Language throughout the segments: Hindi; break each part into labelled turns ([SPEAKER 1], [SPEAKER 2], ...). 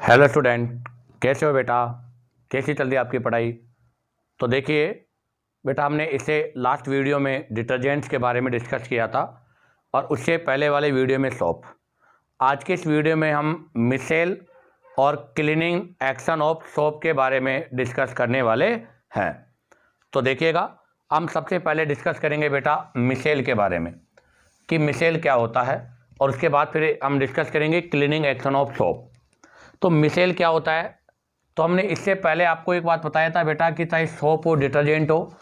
[SPEAKER 1] हेलो स्टूडेंट, कैसे हो बेटा? कैसी चल रही है आपकी पढ़ाई? तो देखिए बेटा, हमने इससे लास्ट वीडियो में डिटर्जेंट्स के बारे में डिस्कस किया था और उससे पहले वाले वीडियो में सोप। आज के इस वीडियो में हम मिसेल और क्लीनिंग एक्शन ऑफ सोप के बारे में डिस्कस करने वाले हैं। तो देखिएगा, हम सबसे पहले डिस्कस करेंगे बेटा मिसेल के बारे में कि मिसेल क्या होता है, और उसके बाद फिर हम डिस्कस करेंगे क्लीनिंग एक्शन ऑफ सोप। तो मिसेल क्या होता है? तो हमने इससे पहले आपको एक बात बताया था बेटा कि चाहे सोप हो डिटर्जेंट हो,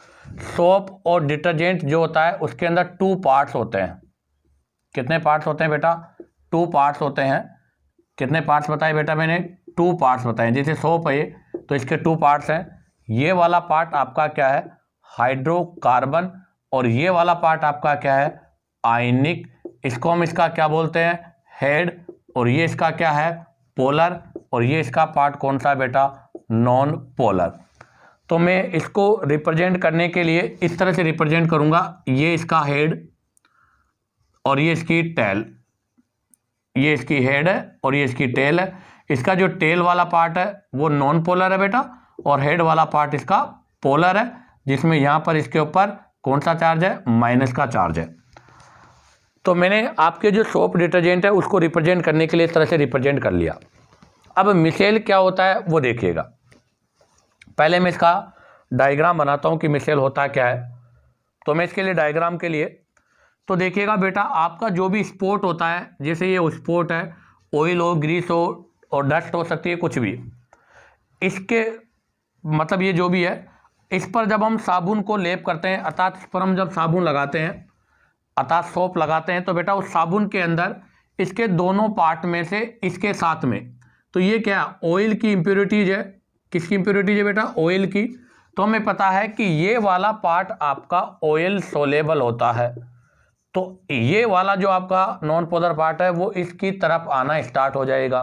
[SPEAKER 1] सोप और डिटर्जेंट जो होता है उसके अंदर 2 पार्ट्स होते हैं। कितने पार्ट्स होते हैं बेटा? 2 पार्ट्स होते हैं। कितने पार्ट्स बताए बेटा मैंने? 2 पार्ट्स बताए। जैसे सोप है तो इसके 2 पार्ट्स हैं। ये वाला पार्ट आपका क्या है? हाइड्रोकार्बन। और ये वाला पार्ट आपका क्या है? आयनिक। इसको हम इसका क्या बोलते हैं? हेड। और ये इसका क्या है? पोलर। और ये इसका पार्ट कौन सा है बेटा? Non polar. तो मैं इसको रिप्रेजेंट करने के लिए इस तरह से रिप्रेजेंट करूंगा। ये इसका हेड और ये इसकी टेल। ये इसकी हेड है और ये इसकी टेल है। इसका जो टेल वाला पार्ट है वो नॉन पोलर है बेटा, और हेड वाला पार्ट इसका पोलर है, जिसमें यहां पर इसके ऊपर कौन सा चार्ज है? माइनस का चार्ज है। तो मैंने आपके जो सोप डिटर्जेंट है उसको रिप्रेजेंट करने के लिए इस तरह से रिप्रेजेंट कर लिया। अब मिसेल क्या होता है वो देखिएगा। पहले मैं इसका डायग्राम बनाता हूं कि मिसेल होता क्या है। तो मैं इसके लिए डायग्राम के लिए तो देखिएगा बेटा, आपका जो भी स्पॉट होता है, जैसे ये स्पॉट है, ऑयल हो, ग्रीस हो और डस्ट हो सकती है, कुछ भी, इसके मतलब ये जो भी है, इस पर जब हम साबुन को लेप करते हैं, अर्थात इस पर हम जब साबुन लगाते हैं, अर्थात सोप लगाते हैं, तो बेटा उस साबुन के अंदर इसके दोनों पार्ट में से इसके साथ में, तो ये क्या? ऑयल की इंप्योरिटीज है। किसकी इंप्योरिटीज है बेटा? ऑयल की। तो हमें पता है कि ये वाला पार्ट आपका ऑयल सोलेबल होता है। तो ये वाला जो आपका नॉन पोलर पार्ट है वो इसकी तरफ आना स्टार्ट हो जाएगा।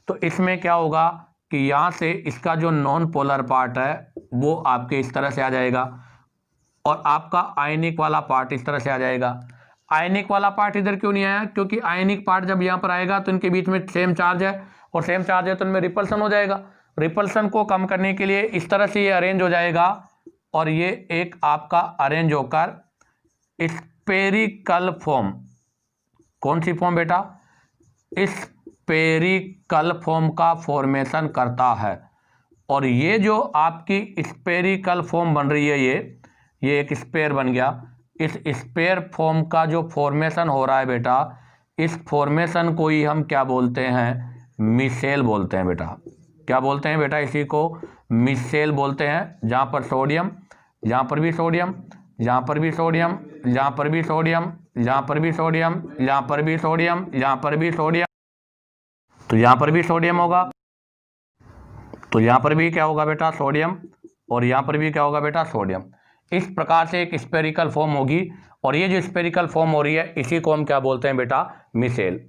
[SPEAKER 1] तो इसमें क्या होगा कि यहां से इसका जो नॉन पोलर पार्ट है वो आपके इस तरह से आ जाएगा, और आपका आयनिक वाला पार्ट इस तरह से आ जाएगा। आयनिक वाला पार्ट इधर क्यों नहीं आया? क्योंकि आयनिक पार्ट जब यहां पर आएगा तो इनके बीच में सेम चार्ज है, और सेम चार्ज है तो इनमें रिपल्सन हो जाएगा। रिपल्सन को कम करने के लिए इस तरह से ये अरेंज हो जाएगा, और ये एक आपका अरेंज होकर स्पेरिकल फॉर्म, कौन सी फॉर्म बेटा? स्पेरिकल फॉर्म का फॉर्मेशन करता है। और ये जो आपकी स्पेरिकल फॉर्म बन रही है, ये एक स्पेयर बन गया। इस स्पेयर फॉर्म का जो फॉर्मेशन हो रहा है बेटा, इस फॉर्मेशन को ही हम क्या बोलते हैं? मिसेल बोलते हैं बेटा। क्या बोलते हैं बेटा? इसी को मिसेल बोलते हैं। जहां पर सोडियम, यहां पर भी सोडियम, यहां पर भी सोडियम, यहां पर भी सोडियम, यहां पर भी सोडियम, यहां पर भी सोडियम, यहां पर भी सोडियम, तो यहां पर भी सोडियम होगा, तो यहां पर भी क्या होगा बेटा? सोडियम। और यहां पर भी क्या होगा बेटा? सोडियम। इस प्रकार से एक स्पेरिकल फॉर्म होगी, और ये जो स्पेरिकल फॉर्म हो रही है इसी को हम क्या बोलते हैं बेटा? मिसेल।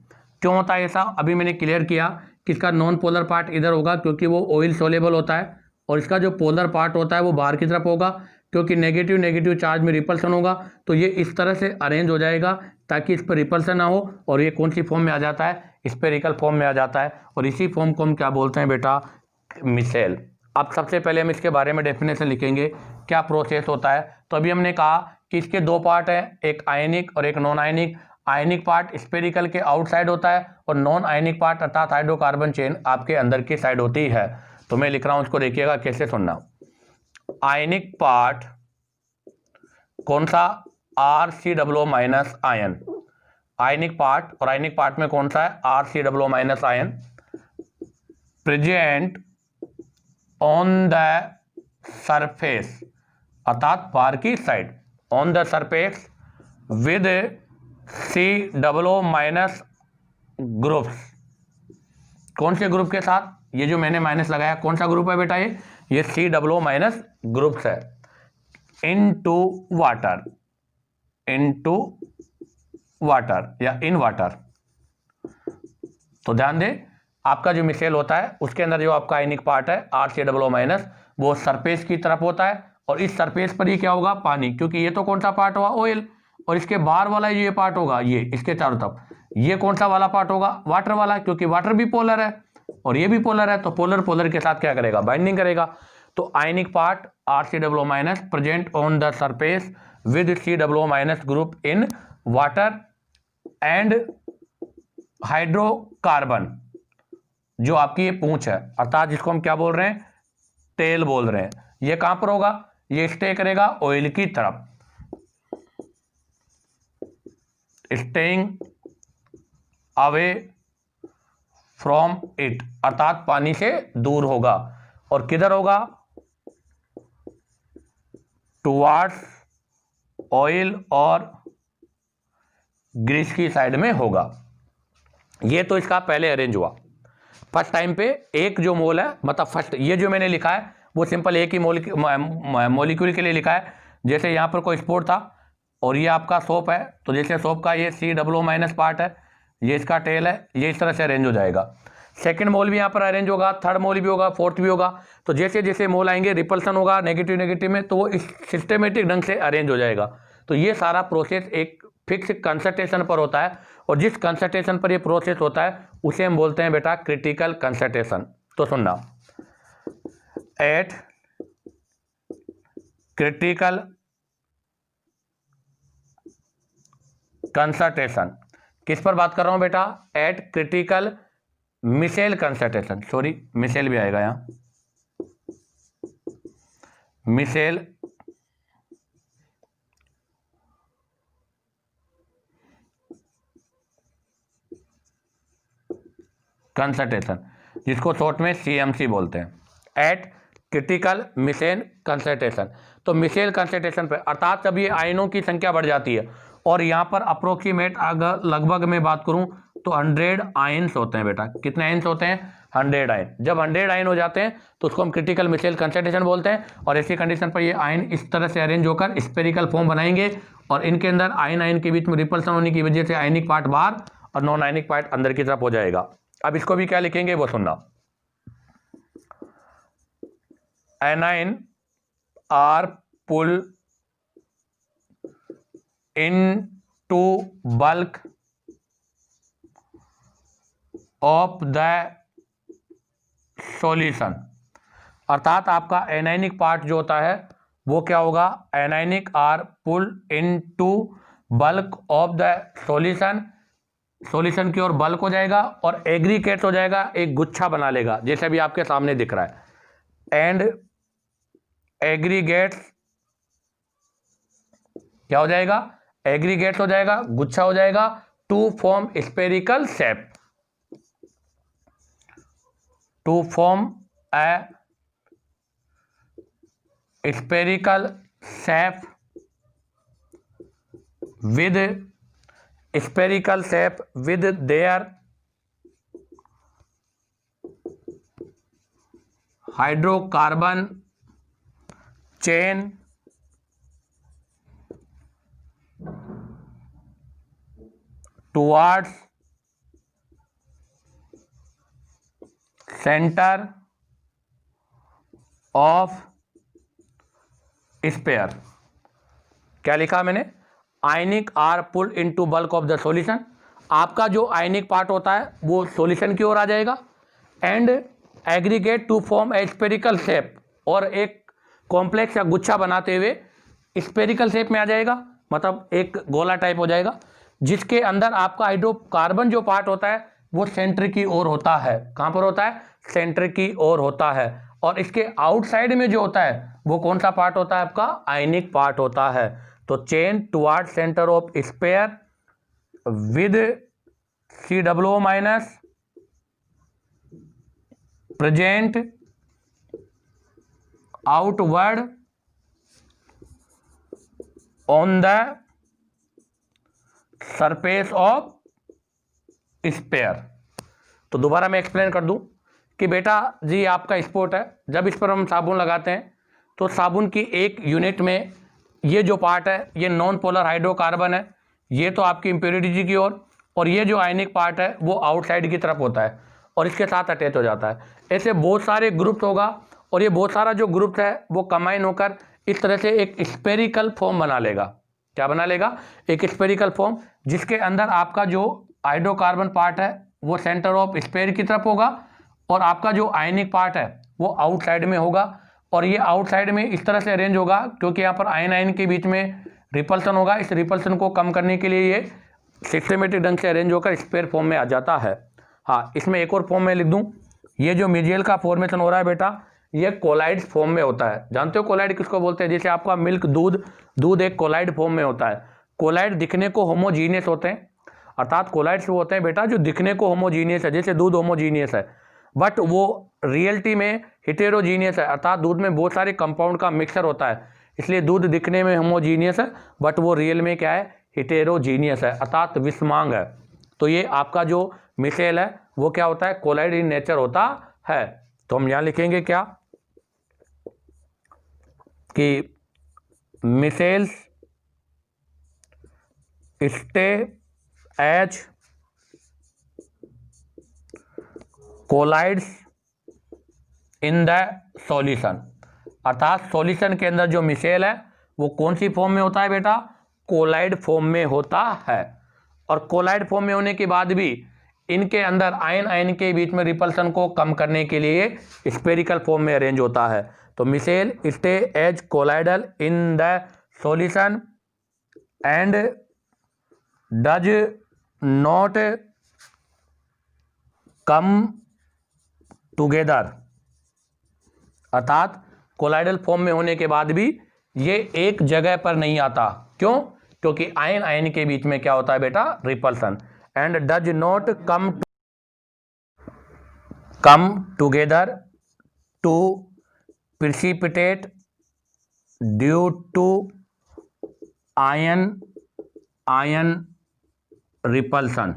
[SPEAKER 1] क्यों होता है ऐसा? अभी मैंने क्लियर किया कि इसका नॉन पोलर पार्ट इधर होगा क्योंकि वो ऑयल सोलेबल होता है, और इसका जो पोलर पार्ट होता है वो बाहर की तरफ होगा क्योंकि नेगेटिव नेगेटिव चार्ज में रिपल्सन होगा। तो ये इस तरह से अरेंज हो जाएगा ताकि इस पर रिपल्सन ना हो, और ये कौन सी फॉर्म में आ जाता है? स्पेरिकल फॉर्म में आ जाता है, और इसी फॉर्म को हम क्या बोलते हैं बेटा? मिसेल। अब सबसे पहले हम इसके बारे में डेफिनेशन लिखेंगे, क्या प्रोसेस होता है। तो अभी हमने कहा कि इसके 2 पार्ट हैं, एक आयनिक और एक नॉन आयनिक। आयनिक पार्ट स्पेरिकल के आउटसाइड होता है, और नॉन आयनिक पार्ट अर्थात हाइड्रोकार्बन चेन आपके अंदर की साइड होती है। तो मैं लिख रहा हूं, उसको देखिएगा कैसे सुनना। आयनिक पार्ट कौन सा? RCOO- ion. आयनिक पार्ट, और आयनिक पार्ट में कौन सा है? RCOO- ion. Present on the surface, अर्थात बाहर की side, on the surface with COO- groups. कौन से ग्रुप के साथ? ये जो मैंने माइनस लगाया कौन सा ग्रुप है बेटा? ये COO- ग्रुप्स है। इनटू वाटर, इनटू वाटर या इन वाटर। तो ध्यान दें, आपका जो मिसेल होता है उसके अंदर जो आपका आयनिक पार्ट है RCOO- वो सरफेस की तरफ होता है, और इस सरफेस पर ही क्या होगा? पानी, क्योंकि ये तो कौन सा पार्ट हुआ? ऑयल। और इसके बाहर वाला ये पार्ट होगा, ये इसके चारों तरफ, ये कौन सा वाला पार्ट होगा? वाटर वाला, क्योंकि वाटर भी पोलर है। और ये भी पोलर है, तो पोलर पोलर के साथ क्या करेगा, बाइंडिंग करेगा। तो ionic part RCOO minus present on the surface with COO minus group in water and hydrocarbon, जो आपकी ये पूंछ है, अर्थात जिसको हम क्या बोल रहे हैं, टेल बोल रहे हैं, ये कहां पर होगा, ये स्टे करेगा ऑयल की तरफ, स्टेइंग अवे फ्रॉम इट, अर्थात पानी से दूर होगा। और किधर होगा, टुवार्ड्स ऑयल और ग्रीस की साइड में होगा। ये तो इसका पहले अरेंज हुआ। फर्स्ट टाइम पे एक जो मोल है, मतलब फर्स्ट ये जो मैंने लिखा है वो सिंपल एक ही मॉलिक्यूल के लिए लिखा है। जैसे यहाँ पर कोई स्पोर्ट था और ये आपका सोप है, तो जैसे सोप का ये COO माइनस पार्ट है, ये इसका टेल है, ये इस तरह से अरेंज हो जाएगा। सेकंड मोल भी यहाँ पर अरेंज होगा, थर्ड मोल भी होगा, फोर्थ भी होगा। तो जैसे जैसे मोल आएंगे रिपल्सन होगा नेगेटिव नेगेटिव में, तो वो इस सिस्टमेटिक ढंग से अरेंज हो जाएगा। तो ये सारा प्रोसेस एक फिक्स कंसंट्रेशन पर होता है, और जिस कंसंट्रेशन पर ये प्रोसेस होता है उसे हम बोलते हैं बेटा क्रिटिकल कंसंट्रेशन। तो सुनना, एट क्रिटिकल कंसंट्रेशन, किस पर बात कर रहा हूं बेटा, at critical micelle concentration, sorry micelle भी आएगा यहां, मिसेल कंसंट्रेशन, जिसको शॉर्ट में CMC बोलते हैं, एट क्रिटिकल मिसेल कंसंट्रेशन। तो मिसेल कंसंट्रेशन पे, अर्थात जब ये आयनों की संख्या बढ़ जाती है, और यहाँ पर अप्रोक्सीमेट अगर लगभग मैं बात करूँ तो 100 आयन्स होते हैं बेटा। कितने आयन्स होते हैं, 100 आयन। जब 100 आयन हो जाते हैं तो उसको हम क्रिटिकल मिसेल कंसंट्रेशन बोलते हैं। और ऐसी कंडीशन पर ये आयन इस तरह से अरेंज होकर स्पेरिकल फॉर्म बनाएंगे, और इनके अंदर आयन आयन के बीच में रिपल्सन होने की वजह से आयनिक पार्ट बाहर और नॉन आयनिक पार्ट अंदर की तरफ हो जाएगा। अब इसको भी क्या लिखेंगे वो सुनना, anion are pull into bulk of the solution, अर्थात आपका एनाइनिक पार्ट जो होता है वो क्या होगा, anionic are pull into bulk of the solution, solution की ओर बल्क हो जाएगा और एग्रीगेट हो जाएगा, एक गुच्छा बना लेगा, जैसे अभी आपके सामने दिख रहा है। एंड एग्रीगेट्स क्या हो जाएगा, एग्रीगेट हो जाएगा, गुच्छा हो जाएगा, to form spherical shape, to form a spherical shape with spherical shape with their hydrocarbon chain towards center of sphere। क्या लिखा मैंने, ionic are pull into bulk of the solution, आपका जो आयनिक पार्ट होता है वो सॉल्यूशन की ओर आ जाएगा, and aggregate to form a spherical shape, और एक कॉम्प्लेक्स या गुच्छा बनाते हुए स्पेरिकल शेप में आ जाएगा, मतलब एक गोला टाइप हो जाएगा, जिसके अंदर आपका हाइड्रोकार्बन जो पार्ट होता है वो सेंटर की ओर होता है। कहां पर होता है, सेंटर की ओर होता है। और इसके आउटसाइड में जो होता है वो कौन सा पार्ट होता है, आपका आयनिक पार्ट होता है। तो chain toward centre of sphere with COO minus present outward on the surface of sphere. तो दोबारा मैं एक्सप्लेन कर दूं कि बेटा जी आपका स्पोर्ट है, जब इस पर हम साबुन लगाते हैं तो साबुन की एक यूनिट में ये जो पार्ट है ये नॉन पोलर हाइड्रोकार्बन है, ये तो आपकी इम्प्योरिटी की ओर, और ये जो आयनिक पार्ट है वो आउटसाइड की तरफ होता है और इसके साथ अटैच हो जाता है। ऐसे बहुत सारे ग्रुप होगा, और ये बहुत सारा जो ग्रुप है वो कंबाइन होकर इस तरह से एक स्पेरिकल फॉर्म बना लेगा। क्या बना लेगा, एक स्पेरिकल फॉर्म, जिसके अंदर आपका जो हाइड्रोकार्बन पार्ट है वो सेंटर ऑफ स्पेयर की तरफ होगा, और आपका जो आयनिक पार्ट है वो आउटसाइड में होगा, और ये आउटसाइड में इस तरह से अरेंज होगा क्योंकि यहाँ पर आयन आयन के बीच में रिपल्सन होगा। इस रिपल्सन को कम करने के लिए ये सिस्टमेटिक ढंग से अरेंज होकर स्पेयर फॉर्म में आ जाता है। हाँ, इसमें एक और फॉर्म में लिख दूँ, ये जो मिजेल का फॉर्मेशन हो रहा है बेटा, ये कोलाइड फॉर्म में होता है। जानते हो कोलाइड किसको बोलते हैं? जैसे आपका मिल्क, दूध एक कोलाइड फॉर्म में होता है। कोलाइड दिखने को होमोजीनियस होते हैं, अर्थात कोलाइड्स वो होते हैं बेटा जो दिखने को होमोजीनियस है, जैसे दूध होमोजीनियस है, बट वो रियलिटी में हेटेरोजीनियस है, अर्थात दूध में बहुत सारे कंपाउंड का मिक्सचर होता है। इसलिए दूध दिखने में होमोजीनियस है बट वो रियल में क्या है? हेटेरोजीनियस है, अर्थात विषमांग है। तो ये आपका जो मिसेल है वो क्या होता है? कोलाइड इन नेचर होता है। तो हम यहाँ लिखेंगे क्या कि micelles stay as colloids in the solution, अर्थात सॉल्यूशन के अंदर जो मिसेल है वो कौन सी फॉर्म में होता है बेटा? कोलाइड फॉर्म में होता है। और कोलाइड फॉर्म में होने के बाद भी इनके अंदर आयन आयन के बीच में रिपल्सन को कम करने के लिए स्पेरिकल फॉर्म में अरेंज होता है। तो micelle stay as colloidal in the solution and does not come together, अर्थात कोलाइडल फॉर्म में होने के बाद भी ये एक जगह पर नहीं आता। क्यों? क्योंकि आयन आयन के बीच में क्या होता है बेटा? Repulsion. And does not come together to precipitate due to ion repulsion.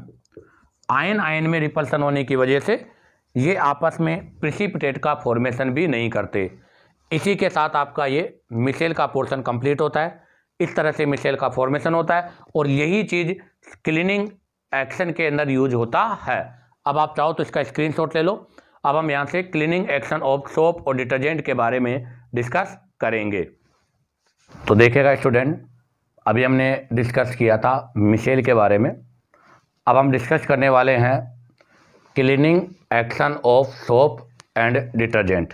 [SPEAKER 1] Ion ion में रिपल्सन होने की वजह से ये आपस में प्रिसिपिटेट का फॉर्मेशन भी नहीं करते। इसी के साथ आपका ये मिसेल का पोर्शन कंप्लीट होता है। इस तरह से मिसेल का फॉर्मेशन होता है और यही चीज़ क्लीनिंग एक्शन के अंदर यूज होता है। अब आप चाहो तो इसका स्क्रीनशॉट ले लो। अब हम यहाँ से क्लीनिंग एक्शन ऑफ सोप और डिटर्जेंट के बारे में डिस्कस करेंगे। तो देखिएगा स्टूडेंट, अभी हमने डिस्कस किया था मिसेल के बारे में। अब हम डिस्कस करने वाले हैं cleaning action of soap and detergent,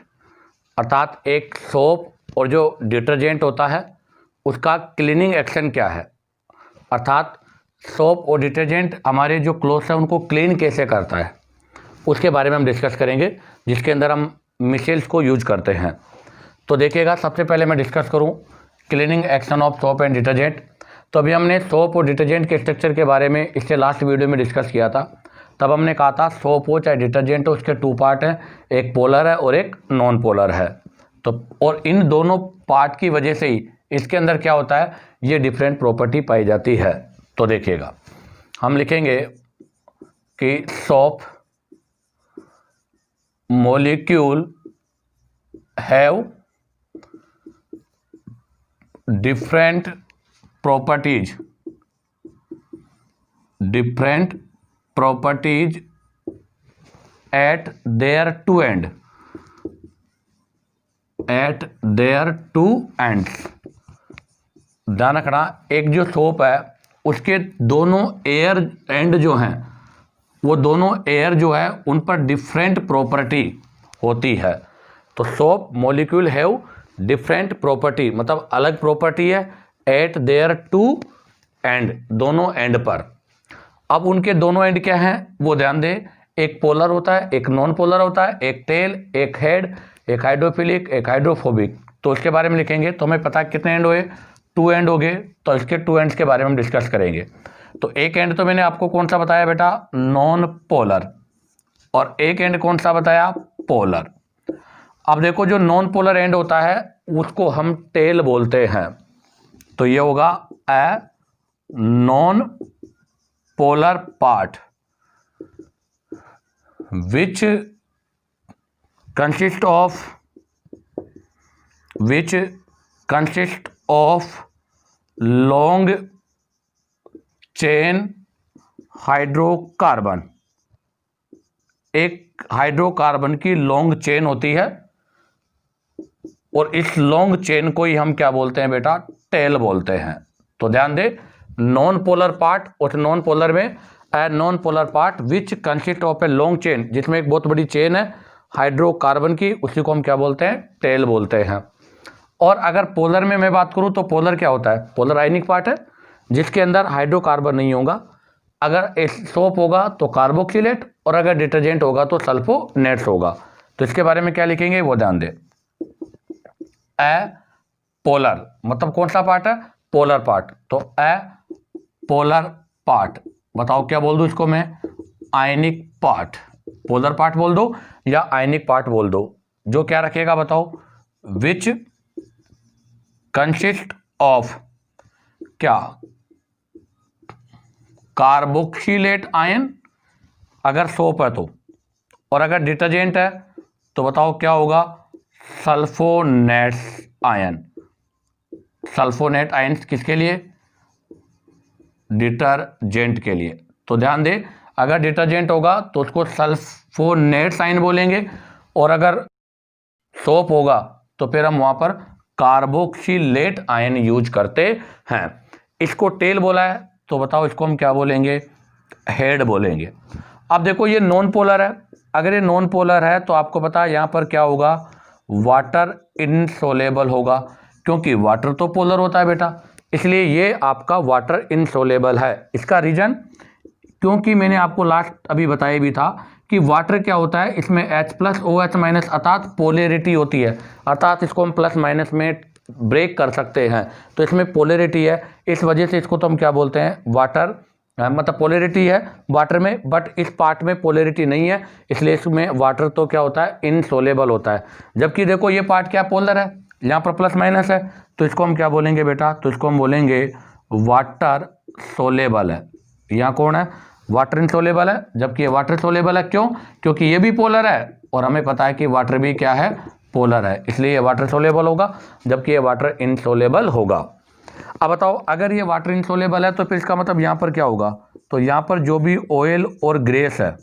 [SPEAKER 1] अर्थात एक सोप और जो डिटर्जेंट होता है उसका क्लीनिंग एक्शन क्या है, अर्थात सोप और डिटर्जेंट हमारे जो क्लोथ्स हैं उनको क्लीन कैसे करता है, उसके बारे में हम डिस्कस करेंगे, जिसके अंदर हम मिसेल्स को यूज करते हैं। तो देखिएगा, सबसे पहले मैं डिस्कस करूं cleaning action of soap and detergent. तो अभी हमने सोप और डिटर्जेंट के स्ट्रक्चर के बारे में इससे लास्ट वीडियो में डिस्कस किया था। तब हमने कहा था सोप हो चाहे डिटर्जेंट हो, उसके टू पार्ट हैं, एक पोलर है और एक नॉन पोलर है। तो और इन दोनों पार्ट की वजह से ही इसके अंदर क्या होता है, ये डिफरेंट प्रॉपर्टी पाई जाती है। तो देखिएगा, हम लिखेंगे कि soap molecule have different properties at their two ends, ध्यान रखना, एक जो सोप है उसके दोनों एयर एंड जो हैं वो दोनों एयर जो है उन पर डिफरेंट प्रॉपर्टी होती है। तो soap molecule have different property, मतलब अलग प्रॉपर्टी है एट देयर टू एंड, दोनों एंड पर। अब उनके दोनों एंड क्या हैं वो ध्यान दें, एक पोलर होता है, एक नॉन पोलर होता है, एक टेल, एक हेड, एक हाइड्रोफिलिक, एक हाइड्रोफोबिक। तो उसके बारे में लिखेंगे। तो हमें पता है कितने एंड हुए, 2 एंड हो गए। तो इसके 2 एंड्स के बारे में हम डिस्कस करेंगे। तो एक एंड तो मैंने आपको कौन सा बताया बेटा, नॉन पोलर, और एक एंड कौन सा बताया, पोलर। अब देखो, जो नॉन पोलर एंड होता है उसको हम टेल बोलते हैं। तो ये होगा a non polar part which consist of long chain hydrocarbon. एक हाइड्रोकार्बन की लॉन्ग चेन होती है और इस लॉन्ग चेन को ही हम क्या बोलते हैं बेटा, टेल बोलते हैं। तो ध्यान दे, नॉन पोलर पार्ट, उस नॉन पोलर में a non polar part which consist of a long chain, जिसमें एक बहुत बड़ी चेन है हाइड्रोकार्बन की, उसी को हम क्या बोलते हैं, टेल बोलते हैं। और अगर पोलर में मैं बात करूं तो पोलर क्या होता है, पोलर आयनिक पार्ट है जिसके अंदर हाइड्रोकार्बन नहीं होगा। अगर सोप होगा तो कार्बोक्सिलेट, और अगर डिटर्जेंट होगा तो सल्फोनेट्स होगा। तो इसके बारे में क्या लिखेंगे वो ध्यान दें। ए पोलर मतलब कौन सा पार्ट है, पोलर पार्ट। तो ए पोलर पार्ट, बताओ क्या बोल दूं इसको मैं, आयनिक पार्ट। पोलर पार्ट बोल दो या आयनिक पार्ट बोल दो, जो क्या रखेगा बताओ, विच कंसिस्ट ऑफ क्या, कार्बोक्सिलेट आयन अगर सोप है तो, और अगर डिटर्जेंट है तो बताओ क्या होगा, सल्फोनेट्स आयन। सल्फोनेट आयन किसके लिए, डिटर्जेंट के लिए। तो ध्यान दे, अगर डिटर्जेंट होगा तो उसको सल्फोनेट्स आयन बोलेंगे, और अगर सोप होगा तो फिर हम वहां पर कार्बोक्सिलेट आयन यूज करते हैं। इसको टेल बोला है तो बताओ इसको हम क्या बोलेंगे, हेड बोलेंगे। अब देखो ये नॉन पोलर है, अगर ये नॉन पोलर है तो आपको पता है यहाँ पर क्या होगा, वाटर इनसोलेबल होगा, क्योंकि वाटर तो पोलर होता है बेटा, इसलिए ये आपका वाटर इनसोलेबल है। इसका रीजन, क्योंकि मैंने आपको लास्ट अभी बताया भी था कि वाटर क्या होता है, इसमें H+OH- अर्थात पोलैरिटी होती है, अर्थात इसको हम प्लस माइनस में ब्रेक कर सकते हैं, तो इसमें पोलैरिटी है, इस वजह से इसको तो हम क्या बोलते हैं, वाटर, मतलब पोलैरिटी है वाटर में, बट इस पार्ट में पोलैरिटी नहीं है, इसलिए इसमें वाटर तो क्या होता है, इनसोलेबल होता है। जबकि देखो ये पार्ट क्या पोलर है, यहाँ पर प्लस माइनस है, तो इसको हम क्या बोलेंगे बेटा, तो इसको हम बोलेंगे वाटर सोलेबल है। यहाँ कौन है, वाटर इनसोलेबल है, जबकि ये वाटर सोलेबल है। क्यों, क्योंकि ये भी पोलर है और हमें पता है कि वाटर भी क्या है, पोलर है, इसलिए ये वाटर सोलेबल होगा, जबकि ये वाटर इनसोलेबल होगा। अब बताओ, अगर ये वाटर इनसोलेबल है तो फिर इसका मतलब यहाँ पर क्या होगा, तो यहाँ पर जो भी ऑयल और ग्रीस है,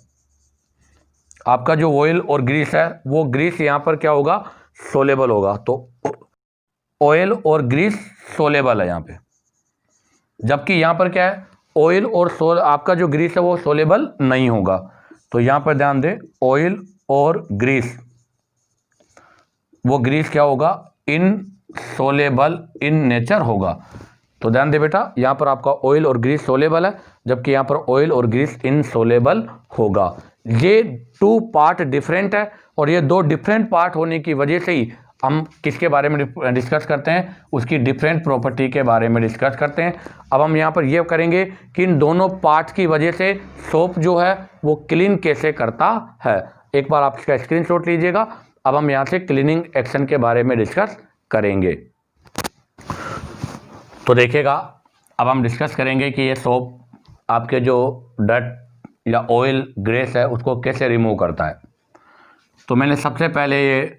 [SPEAKER 1] आपका जो ऑयल और ग्रीस है, वो ग्रीस यहाँ पर क्या होगा, सोलेबल होगा। तो ऑयल और ग्रीस सोलेबल है यहाँ पे, जबकि यहाँ पर क्या है, ऑयल और आपका जो ग्रीस है वो सोलेबल नहीं होगा। तो यहाँ पर ध्यान दे, ऑयल और ग्रीस, वो ग्रीस क्या होगा, इनसोलेबल इन नेचर होगा। तो ध्यान दे बेटा, यहाँ पर आपका ऑयल और ग्रीस सोलेबल है, जबकि यहाँ पर ऑयल और ग्रीस इनसोलेबल होगा। ये टू पार्ट डिफरेंट है, और ये दो डिफरेंट पार्ट होने की वजह से ही हम किसके बारे में डिस्कस करते हैं, उसकी डिफरेंट प्रॉपर्टी के बारे में डिस्कस करते हैं। अब हम यहाँ पर ये करेंगे कि इन दोनों पार्ट्स की वजह से सोप जो है वो क्लीन कैसे करता है। एक बार आप इसका स्क्रीनशॉट लीजिएगा। अब हम यहाँ से क्लीनिंग एक्शन के बारे में डिस्कस करेंगे। तो देखिएगा, अब हम डिस्कस करेंगे कि ये सोप आपके जो डर्ट या ऑयल ग्रेस है उसको कैसे रिमूव करता है। तो मैंने सबसे पहले ये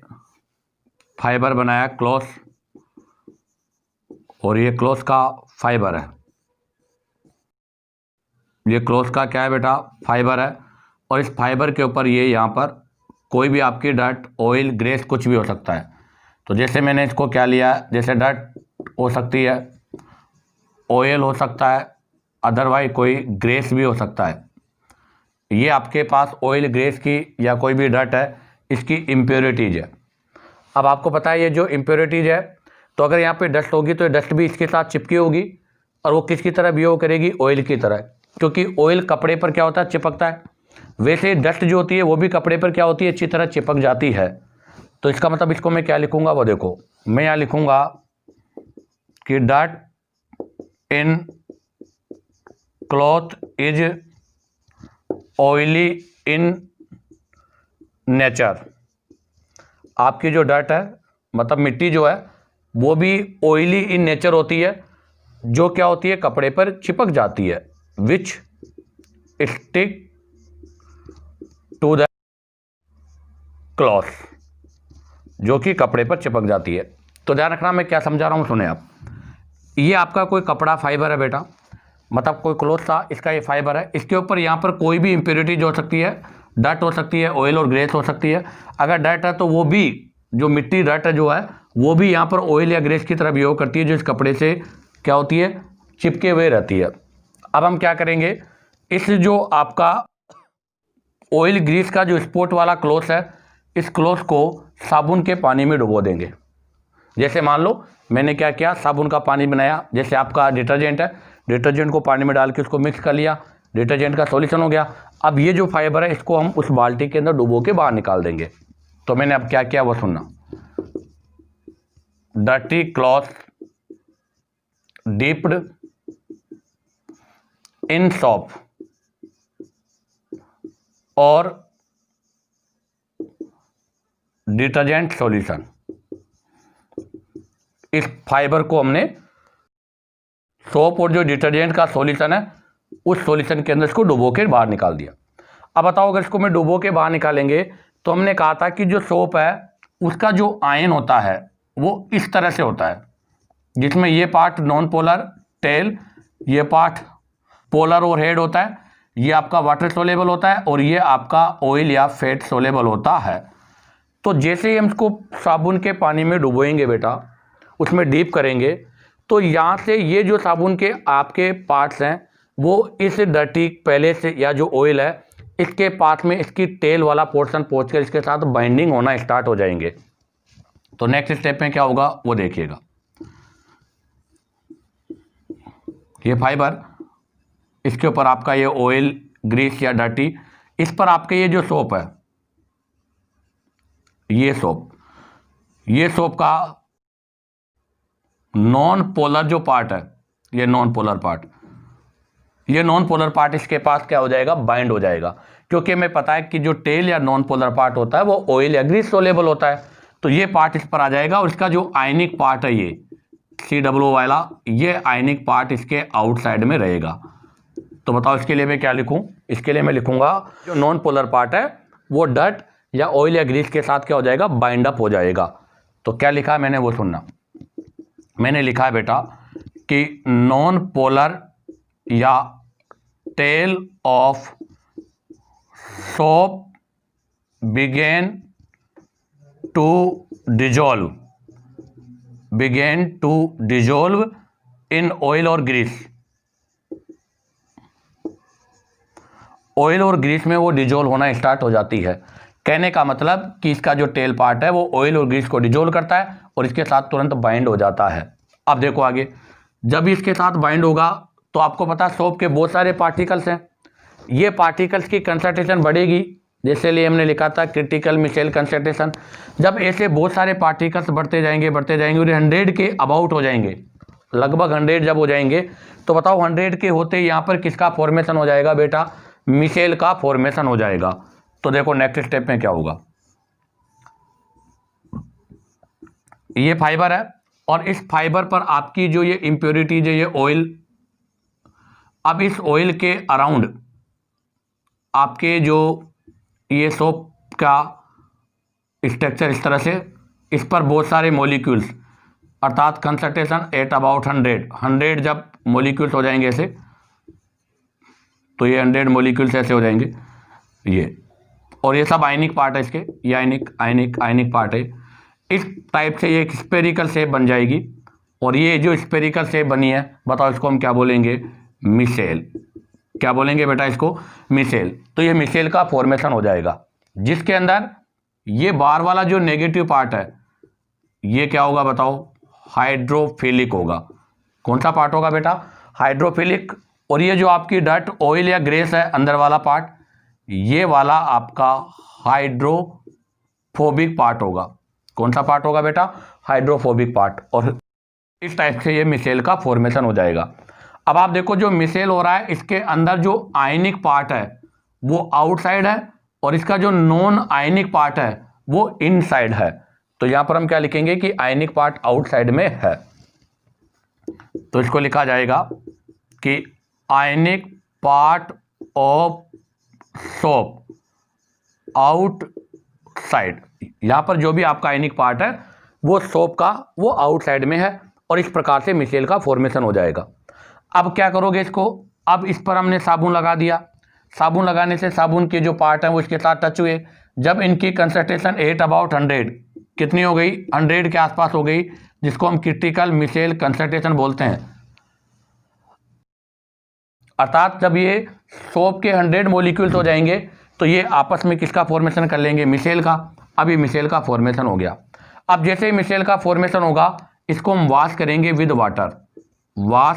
[SPEAKER 1] फाइबर बनाया क्लॉथ, और ये क्लॉथ का फाइबर है, ये क्लॉथ का क्या है बेटा, फाइबर है, और इस फाइबर के ऊपर ये यहाँ पर कोई भी आपकी डर्ट, ऑयल, ग्रेस कुछ भी हो सकता है। तो जैसे मैंने इसको क्या लिया, जैसे डर्ट हो सकती है, ऑयल हो सकता है, अदरवाइज कोई ग्रेस भी हो सकता है। ये आपके पास ऑयल, ग्रेस की या कोई भी डर्ट है, इसकी इम्प्योरिटीज है। अब आपको पता है ये जो इम्प्योरिटीज है, तो अगर यहाँ पे डस्ट होगी तो ये डस्ट भी इसके साथ चिपकी होगी, और वो किसकी तरह बिहेव करेगी, ऑयल की तरह, क्योंकि ऑयल कपड़े पर क्या होता है, चिपकता है। वैसे डस्ट जो होती है वो भी कपड़े पर क्या होती है, अच्छी तरह चिपक जाती है। तो इसका मतलब इसको मैं क्या लिखूंगा, वो देखो, मैं यहाँ लिखूंगा कि dirt in cloth is oily in nature. आपकी जो डर्ट है, मतलब मिट्टी जो है, वो भी ऑयली इन नेचर होती है, जो क्या होती है, कपड़े पर चिपक जाती है, विच स्टिक टू द क्लॉथ, जो कि कपड़े पर चिपक जाती है। तो ध्यान रखना मैं क्या समझा रहा हूँ, सुने आप। ये आपका कोई कपड़ा फाइबर है बेटा, मतलब कोई क्लॉथ था, इसका ये फाइबर है, इसके ऊपर यहाँ पर कोई भी इम्प्योरिटी जो हो सकती है, डर्ट हो सकती है, ऑयल और ग्रेस हो सकती है। अगर डर्ट है तो वो भी, जो मिट्टी डर्ट जो है वो भी यहाँ पर ऑयल या ग्रेस की तरह बिहेव करती है, जो इस कपड़े से क्या होती है, चिपके हुए रहती है। अब हम क्या करेंगे, इस जो आपका ऑयल ग्रीस का जो स्पॉट वाला क्लॉथ है, इस क्लॉथ को साबुन के पानी में डुबो देंगे। जैसे मान लो मैंने क्या किया, साबुन का पानी बनाया, जैसे आपका डिटर्जेंट है, डिटर्जेंट को पानी में डाल के उसको मिक्स कर लिया, डिटर्जेंट का सॉल्यूशन हो गया। अब ये जो फाइबर है इसको हम उस बाल्टी के अंदर डुबो के बाहर निकाल देंगे। तो मैंने अब क्या किया वो सुनना, dirty cloth dipped in soap और डिटर्जेंट सॉल्यूशन। इस फाइबर को हमने सोप और जो डिटर्जेंट का सॉल्यूशन है उस सॉल्यूशन के अंदर इसको डुबो के बाहर निकाल दिया। अब बताओ, अगर इसको मैं डुबो के बाहर निकालेंगे तो हमने कहा था कि जो सोप है उसका जो आयन होता है वो इस तरह से होता है, जिसमें ये पार्ट नॉन पोलर टेल, ये पार्ट पोलर और हेड होता है, ये आपका वाटर सोलेबल होता है और ये आपका ऑयल या फैट सोलेबल होता है। तो जैसे ही हम इसको साबुन के पानी में डुबोएंगे बेटा, उसमें डीप करेंगे, तो यहाँ से ये जो साबुन के आपके पार्ट्स हैं वो इस डर्टी पहले से या जो ऑयल है इसके पास में इसकी टेल वाला पोर्शन पहुँचकर इसके साथ बाइंडिंग होना स्टार्ट हो जाएंगे। तो नेक्स्ट स्टेप में क्या होगा वो देखिएगा। ये फाइबर, इसके ऊपर आपका ये ऑयल ग्रीस या डर्टी, इस पर आपके ये जो सोप है, ये सोप का नॉन पोलर जो पार्ट है, ये नॉन पोलर पार्ट इसके पास क्या हो जाएगा, बाइंड हो जाएगा। क्योंकि हमें पता है कि जो टेल या नॉन पोलर पार्ट होता है वो ऑयल या ग्रीस सोलेबल होता है, तो ये पार्ट इस पर आ जाएगा और इसका जो आयनिक पार्ट है ये COO वाला, ये आयनिक पार्ट इसके आउटसाइड में रहेगा। तो बताओ इसके लिए मैं क्या लिखूं, इसके लिए मैं लिखूंगा जो नॉन पोलर पार्ट है वो डर्ट या ऑयल या ग्रीस के साथ क्या हो जाएगा, बाइंड अप हो जाएगा। तो क्या लिखा है मैंने वो सुनना। मैंने लिखा है बेटा कि नॉन पोलर या tail of soap begin to dissolve in oil और ग्रीस। ऑयल और ग्रीस में वो डिजोल्व होना स्टार्ट हो जाती है। कहने का मतलब कि इसका जो टेल पार्ट है वो ऑयल और ग्रीस को डिजोल्व करता है और इसके साथ तुरंत बाइंड हो जाता है। अब देखो आगे, जब इसके साथ बाइंड होगा तो आपको पता है सोप के बहुत सारे पार्टिकल्स हैं, ये पार्टिकल्स की कंसंट्रेशन बढ़ेगी, जैसे लिए हमने लिखा था क्रिटिकल मिशेल कंसंट्रेशन। जब ऐसे बहुत सारे पार्टिकल्स बढ़ते जाएंगे और 100 के अबाउट हो जाएंगे, लगभग 100 जब हो जाएंगे तो बताओ 100 के होते यहाँ पर किसका फॉर्मेशन हो जाएगा बेटा, मिशेल का फॉर्मेशन हो जाएगा। तो देखो नेक्स्ट स्टेप में क्या होगा, ये फाइबर है और इस फाइबर पर आपकी जो ये इम्प्योरिटीज है, ये ऑयल, अब इस ऑयल के अराउंड आपके जो ये सोप का स्ट्रक्चर इस तरह से, इस पर बहुत सारे मॉलिक्यूल्स अर्थात कंसंट्रेशन एट अबाउट 100 जब मॉलिक्यूल्स हो जाएंगे ऐसे, तो ये 100 मॉलिक्यूल्स ऐसे हो जाएंगे ये, और ये सब आयनिक पार्ट है इसके, ये आयनिक पार्ट है। इस टाइप से ये एक स्पेरिकल शेप बन जाएगी और ये जो स्पेरिकल शेप बनी है बताओ इसको हम क्या बोलेंगे, मिशेल। क्या बोलेंगे बेटा इसको, मिशेल। तो ये मिशेल का फॉर्मेशन हो जाएगा जिसके अंदर ये बार वाला जो नेगेटिव पार्ट है ये क्या होगा बताओ, हाइड्रोफिलिक होगा। कौन सा पार्ट होगा बेटा, हाइड्रोफिलिक। और ये जो आपकी डर्ट ऑयल या ग्रेस है अंदर वाला पार्ट, ये वाला आपका हाइड्रोफोबिक पार्ट होगा। कौन सा पार्ट होगा बेटा, हाइड्रोफोबिक पार्ट। और इस टाइप से ये मिशेल का फॉर्मेशन हो जाएगा। अब आप देखो जो मिशेल हो रहा है इसके अंदर जो आयनिक पार्ट है वो आउटसाइड है और इसका जो नॉन आयनिक पार्ट है वो इनसाइड है। तो यहां पर हम क्या लिखेंगे कि आयनिक पार्ट आउटसाइड में है, तो इसको लिखा जाएगा कि आयनिक पार्ट ऑफ सोप आउटसाइड। यहां पर जो भी आपका आयनिक पार्ट है वो सोप का वो आउटसाइड में है और इस प्रकार से मिशेल का फॉर्मेशन हो जाएगा। अब क्या करोगे इसको, अब इस पर हमने साबुन लगा दिया, साबुन लगाने से साबुन के जो पार्ट हैं वो इसके साथ टच हुए। जब इनकी कंसंट्रेशन एट अबाउट 100 कितनी हो गई, 100 के आसपास हो गई, जिसको हम क्रिटिकल मिशेल कंसंट्रेशन बोलते हैं। अर्थात जब ये सोप के 100 मॉलिक्यूल्स हो जाएंगे तो ये आपस में किसका फॉर्मेशन कर लेंगे, मिसेल का। अब ये मिसेल का फॉर्मेशन हो गया। अब जैसे ही मिसेल का फॉर्मेशन होगा इसको हम वॉश करेंगे with water, wash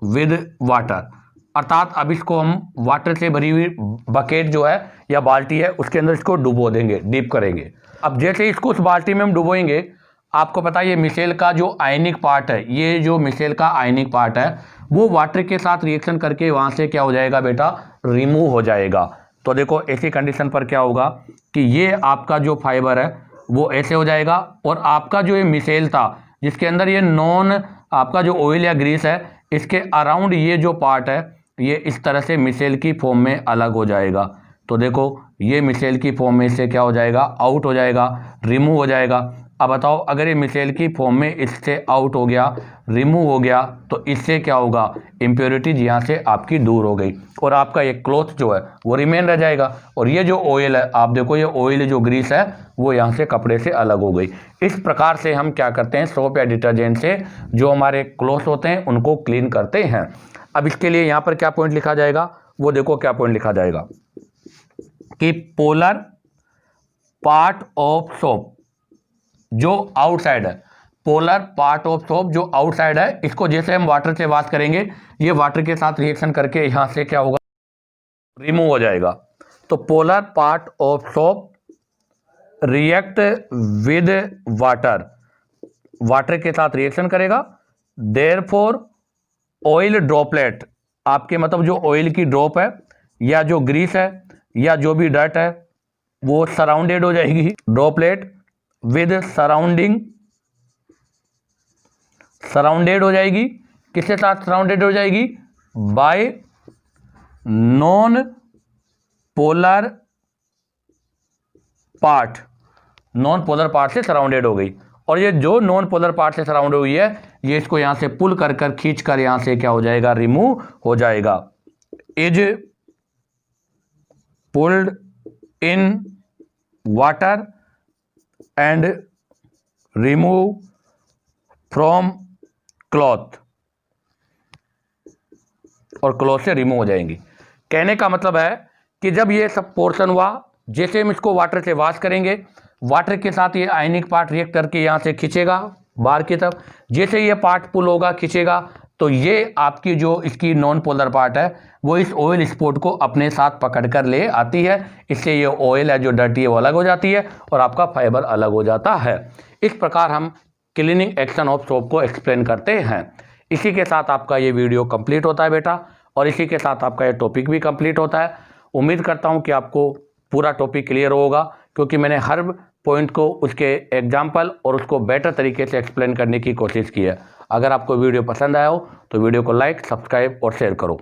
[SPEAKER 1] with water, अर्थात अब इसको हम वाटर से भरी हुई बकेट जो है या बाल्टी है उसके अंदर इसको डुबो देंगे, डीप करेंगे। अब जैसे ही इसको उस बाल्टी में हम डुबोएंगे, आपको पता है ये मिसेल का जो आयनिक पार्ट है, ये जो मिसेल का आयनिक पार्ट है वो वाटर के साथ रिएक्शन करके वहाँ से क्या हो जाएगा बेटा, रिमूव हो जाएगा। तो देखो ऐसी कंडीशन पर क्या होगा कि ये आपका जो फाइबर है वो ऐसे हो जाएगा और आपका जो ये मिसेल था जिसके अंदर ये नॉन आपका जो ऑयल या ग्रीस है इसके अराउंड ये जो पार्ट है ये इस तरह से मिसेल की फॉर्म में अलग हो जाएगा। तो देखो ये मिसेल की फॉर्म में से क्या हो जाएगा, आउट हो जाएगा, रिमूव हो जाएगा। अब बताओ अगर ये मिसेल की फॉर्म में इससे आउट हो गया, रिमूव हो गया, तो इससे क्या होगा, इम्प्योरिटीज यहाँ से आपकी दूर हो गई और आपका ये क्लॉथ जो है वो रिमेन रह जाएगा। और ये जो ऑयल है, आप देखो ये ऑयल जो ग्रीस है वो यहाँ से कपड़े से अलग हो गई। इस प्रकार से हम क्या करते हैं, सोप या डिटर्जेंट से जो हमारे क्लॉथ होते हैं उनको क्लीन करते हैं। अब इसके लिए यहाँ पर क्या पॉइंट लिखा जाएगा, वो देखो क्या पॉइंट लिखा जाएगा कि पोलर पार्ट ऑफ सोप जो आउटसाइड है, पोलर पार्ट ऑफ सोप जो आउटसाइड है, इसको जैसे हम वाटर से वॉश करेंगे ये वाटर के साथ रिएक्शन करके यहां से क्या होगा, रिमूव हो जाएगा। तो polar part of soap react with water, water के साथ रिएक्शन करेगा। देयरफॉर ऑयल ड्रॉपलेट, आपके मतलब जो ऑयल की ड्रॉप है या जो ग्रीस है या जो भी डर्ट है वो सराउंडेड हो जाएगी, ड्रॉपलेट विद सराउंडिंग, सराउंडेड हो जाएगी, किसके साथ सराउंडेड हो जाएगी, bye non polar part, non polar part से सराउंडेड हो गई। और ये जो नॉन पोलर पार्ट से सराउंड हुई है ये इसको यहां से पुल कर कर खींच कर यहां से क्या हो जाएगा, रिमूव हो जाएगा। Is pulled in water and remove from cloth, और क्लॉथ से रिमूव हो जाएंगी। कहने का मतलब है कि जब ये सब पोर्शन हुआ, जैसे हम इसको वाटर से वॉश करेंगे, वाटर के साथ ये आयनिक पार्ट रिएक्ट करके यहाँ से खींचेगा बाहर की तरफ, जैसे ये पार्ट पुल होगा, खींचेगा, तो ये आपकी जो इसकी नॉन पोलर पार्ट है वो इस ऑयल स्पॉट को अपने साथ पकड़ कर ले आती है। इससे ये ऑयल है जो डर्टी है वो अलग हो जाती है और आपका फाइबर अलग हो जाता है। इस प्रकार हम क्लीनिंग एक्शन ऑफ सोप को एक्सप्लेन करते हैं। इसी के साथ आपका ये वीडियो कंप्लीट होता है बेटा, और इसी के साथ आपका ये टॉपिक भी कंप्लीट होता है। उम्मीद करता हूँ कि आपको पूरा टॉपिक क्लियर होगा, क्योंकि मैंने हर पॉइंट को उसके एग्जाम्पल और उसको बेटर तरीके से एक्सप्लेन करने की कोशिश की है। अगर आपको वीडियो पसंद आया हो तो वीडियो को लाइक, सब्सक्राइब और शेयर करो।